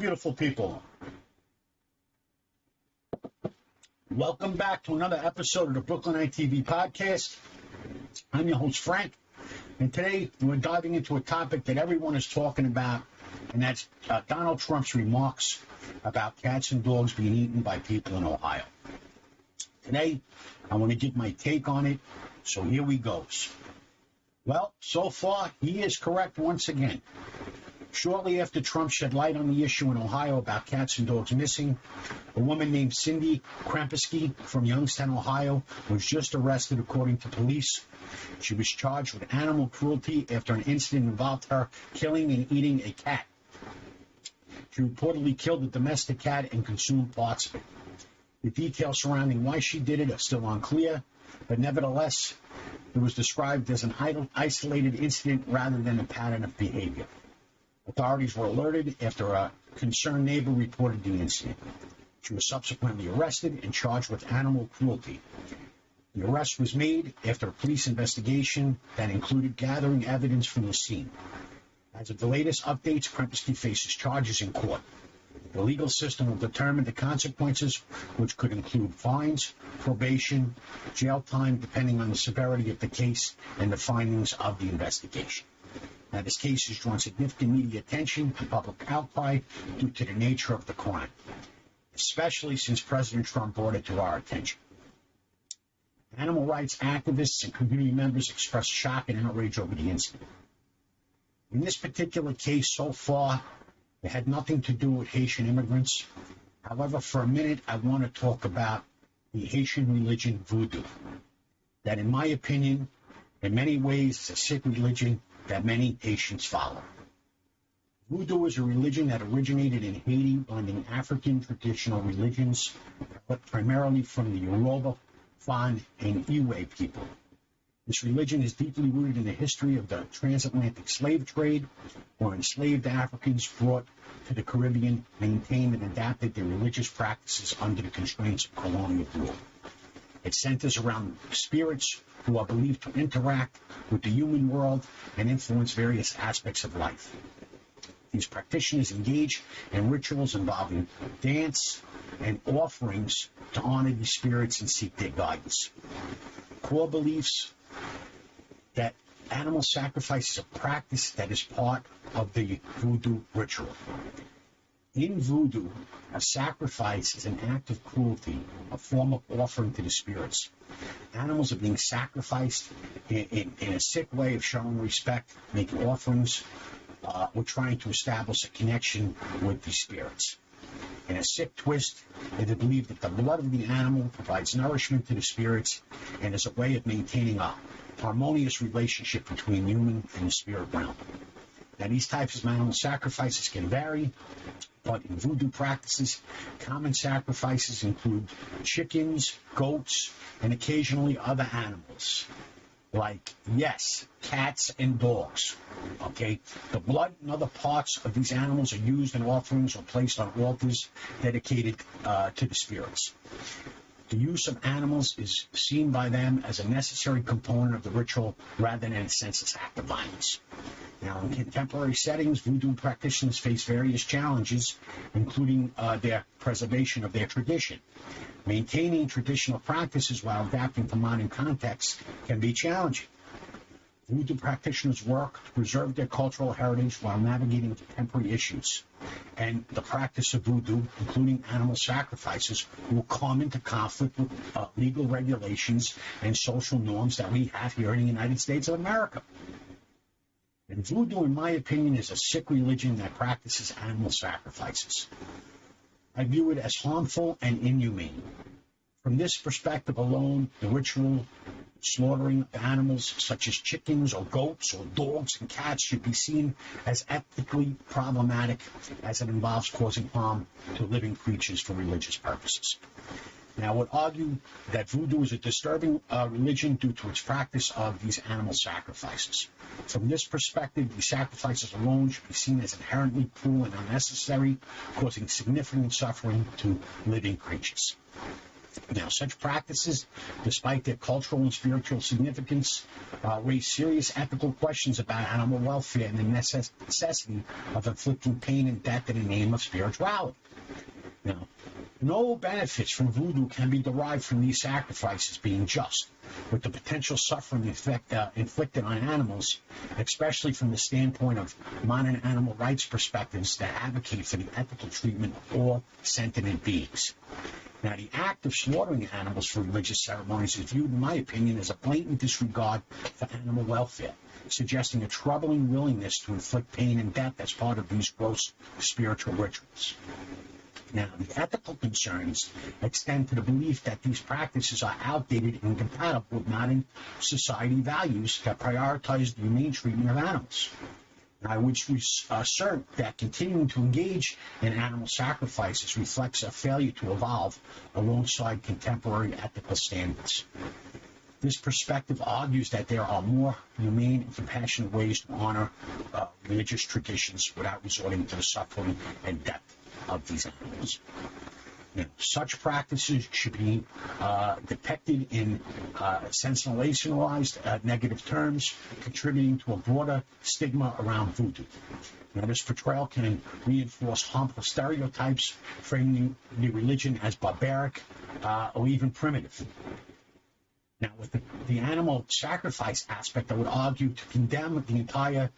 beautiful people. Welcome back to another episode of the Brooklyn ITV podcast. I'm your host, Frank, and today we're diving into a topic that everyone is talking about, and that's Donald Trump's remarks about cats and dogs being eaten by people in Ohio. Today, I want to give my take on it, so here we go. Well, so far, he is correct once again. Shortly after Trump shed light on the issue in Ohio about cats and dogs missing, a woman named Cindy Krempinski from Youngstown, Ohio, was just arrested according to police. She was charged with animal cruelty after an incident involved her killing and eating a cat. She reportedly killed a domestic cat and consumed parts of it. The details surrounding why she did it are still unclear, but nevertheless, it was described as an isolated incident rather than a pattern of behavior. Authorities were alerted after a concerned neighbor reported the incident. She was subsequently arrested and charged with animal cruelty. The arrest was made after a police investigation that included gathering evidence from the scene. As of the latest updates, Krempinski faces charges in court. The legal system will determine the consequences, which could include fines, probation, jail time, depending on the severity of the case and the findings of the investigation. Now, this case has drawn significant media attention and public outcry due to the nature of the crime, especially since President Trump brought it to our attention. Animal rights activists and community members expressed shock and outrage over the incident. In this particular case, so far, it had nothing to do with Haitian immigrants. However, for a minute, I want to talk about the Haitian religion Vodou, that in my opinion, in many ways, is a sick religion that many Haitians follow. Voodoo is a religion that originated in Haiti, blending African traditional religions, but primarily from the Yoruba, Fon, and Iwe people. This religion is deeply rooted in the history of the transatlantic slave trade, where enslaved Africans brought to the Caribbean maintained and adapted their religious practices under the constraints of colonial rule. It centers around spirits who are believed to interact with the human world and influence various aspects of life. These practitioners engage in rituals involving dance and offerings to honor these spirits and seek their guidance. Core beliefs that animal sacrifice is a practice that is part of the voodoo ritual. In voodoo, a sacrifice is an act of cruelty, a form of offering to the spirits. Animals are being sacrificed in a sick way of showing respect, making offerings. We're trying to establish a connection with the spirits. In a sick twist, it is believed that the blood of the animal provides nourishment to the spirits and is a way of maintaining a harmonious relationship between human and the spirit realm. Now, these types of animal sacrifices can vary, but in voodoo practices, common sacrifices include chickens, goats, and occasionally other animals, like, yes, cats and dogs. Okay, the blood and other parts of these animals are used in offerings or placed on altars dedicated to the spirits. The use of animals is seen by them as a necessary component of the ritual rather than a senseless act of violence. Now, in contemporary settings, voodoo practitioners face various challenges, including their preservation of their tradition. Maintaining traditional practices while adapting to modern contexts can be challenging. Voodoo practitioners work to preserve their cultural heritage while navigating contemporary issues. And the practice of voodoo, including animal sacrifices, will come into conflict with legal regulations and social norms that we have here in the United States of America. And voodoo, in my opinion, is a sick religion that practices animal sacrifices. I view it as harmful and inhumane. From this perspective alone, the ritual slaughtering of animals such as chickens or goats or dogs and cats should be seen as ethically problematic, as it involves causing harm to living creatures for religious purposes. Now, I would argue that voodoo is a disturbing religion due to its practice of these animal sacrifices. From this perspective, these sacrifices alone should be seen as inherently cruel and unnecessary, causing significant suffering to living creatures. Now, such practices, despite their cultural and spiritual significance, raise serious ethical questions about animal welfare and the necessity of inflicting pain and death in the name of spirituality. Now, no benefits from voodoo can be derived from these sacrifices being just, with the potential suffering inflicted on animals, especially from the standpoint of modern animal rights perspectives that advocate for the ethical treatment of all sentient beings. Now, the act of slaughtering animals for religious ceremonies is viewed, in my opinion, as a blatant disregard for animal welfare, suggesting a troubling willingness to inflict pain and death as part of these gross spiritual rituals. Now, the ethical concerns extend to the belief that these practices are outdated and incompatible with modern society values that prioritize the humane treatment of animals. I would assert that continuing to engage in animal sacrifices reflects a failure to evolve alongside contemporary ethical standards. This perspective argues that there are more humane and compassionate ways to honor religious traditions without resorting to the suffering and death of these animals. Now, such practices should be depicted in sensationalized negative terms, contributing to a broader stigma around voodoo. Now, this portrayal can reinforce harmful stereotypes, framing the religion as barbaric or even primitive. Now, with the animal sacrifice aspect, I would argue to condemn the entire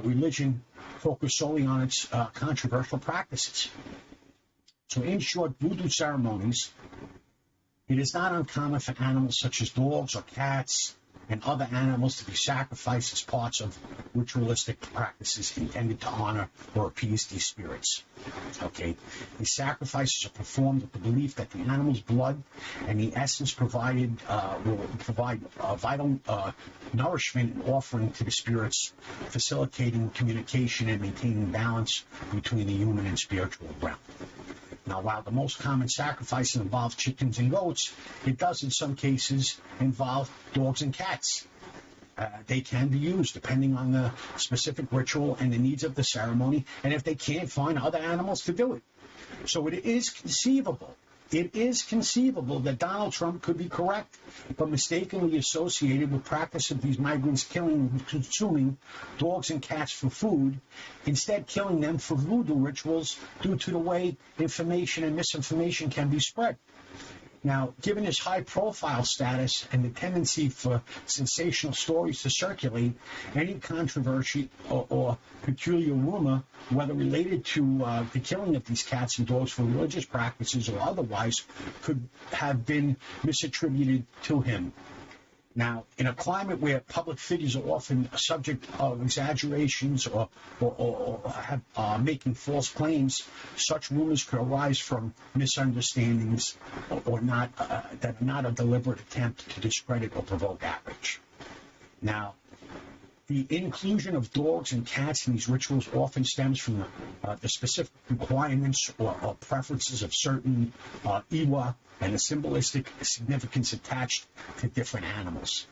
religion focused solely on its controversial practices. So, in short, voodoo ceremonies, it is not uncommon for animals such as dogs or cats and other animals to be sacrificed as parts of ritualistic practices intended to honor or appease these spirits. Okay, these sacrifices are performed with the belief that the animal's blood and the essence provided will provide vital nourishment and offering to the spirits, facilitating communication and maintaining balance between the human and spiritual realm. Now, while the most common sacrifices involve chickens and goats, it does in some cases involve dogs and cats. They can be used depending on the specific ritual and the needs of the ceremony, and if they can't find other animals to do it. So it is conceivable that Donald Trump could be correct, but mistakenly associated with practice of these migrants killing and consuming dogs and cats for food, instead killing them for voodoo rituals due to the way information and misinformation can be spread. Now, given his high-profile status and the tendency for sensational stories to circulate, any controversy or peculiar rumor, whether related to the killing of these cats and dogs for religious practices or otherwise, could have been misattributed to him. Now, in a climate where public figures are often a subject of exaggerations or making false claims, such rumors could arise from misunderstandings or not that are not a deliberate attempt to discredit or provoke outrage. Now, the inclusion of dogs and cats in these rituals often stems from the specific requirements or preferences of certain Iwa and the symbolistic significance attached to different animals.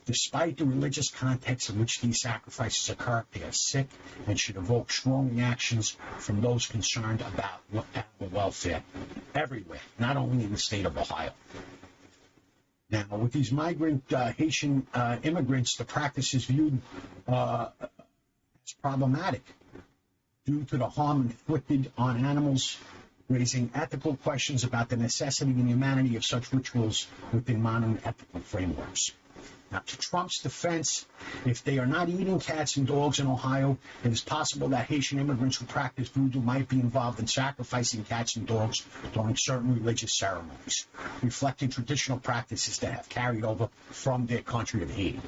Despite the religious context in which these sacrifices occur, they are sick and should evoke strong reactions from those concerned about animal welfare everywhere, not only in the state of Ohio. Now, with these migrant Haitian immigrants, the practice is viewed as problematic due to the harm inflicted on animals, raising ethical questions about the necessity and humanity of such rituals within modern ethical frameworks. Now, to Trump's defense, if they are not eating cats and dogs in Ohio, it is possible that Haitian immigrants who practice voodoo might be involved in sacrificing cats and dogs during certain religious ceremonies, reflecting traditional practices that have carried over from their country of Haiti.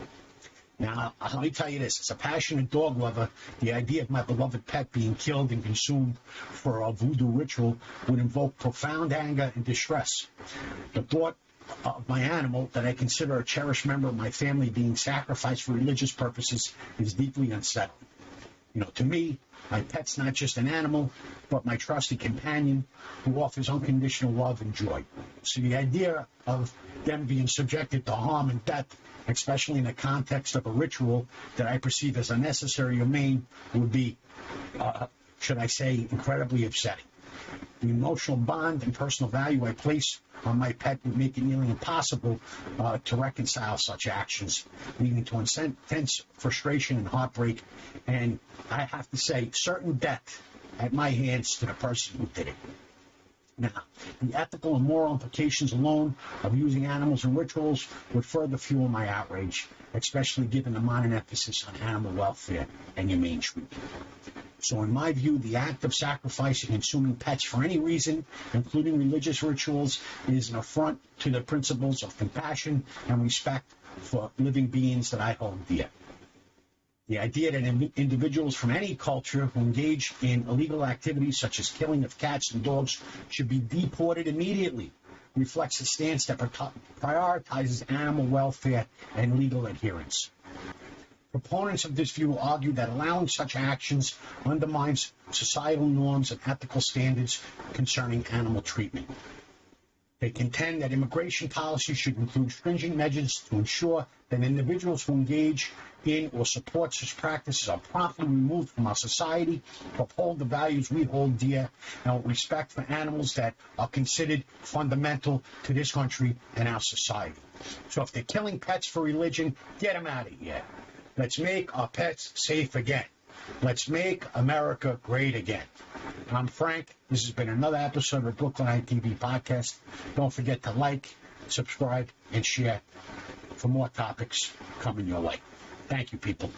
Now, let me tell you this. As a passionate dog lover, the idea of my beloved pet being killed and consumed for a voodoo ritual would invoke profound anger and distress. The thought of my animal that I consider a cherished member of my family being sacrificed for religious purposes is deeply unsettling. To me, my pet's not just an animal, but my trusted companion who offers unconditional love and joy. So the idea of them being subjected to harm and death, especially in the context of a ritual that I perceive as unnecessary or humane, would be, should I say, incredibly upsetting. The emotional bond and personal value I place on my pet would make it nearly impossible to reconcile such actions, leading to intense frustration and heartbreak, and I have to say, certain death at my hands to the person who did it. Now, the ethical and moral implications alone of using animals in rituals would further fuel my outrage, especially given the modern emphasis on animal welfare and humane treatment. So in my view, the act of sacrificing and consuming pets for any reason, including religious rituals, is an affront to the principles of compassion and respect for living beings that I hold dear. The idea that individuals from any culture who engage in illegal activities such as killing of cats and dogs should be deported immediately reflects a stance that prioritizes animal welfare and legal adherence. Proponents of this view argue that allowing such actions undermines societal norms and ethical standards concerning animal treatment. They contend that immigration policy should include stringent measures to ensure that individuals who engage in or support such practices are promptly removed from our society to uphold the values we hold dear and respect for animals that are considered fundamental to this country and our society. So if they're killing pets for religion, get them out of here. Let's make our pets safe again. Let's make America great again. I'm Frank. This has been another episode of the Brooklyn ITV podcast. Don't forget to like, subscribe, and share for more topics coming your way. Thank you, people.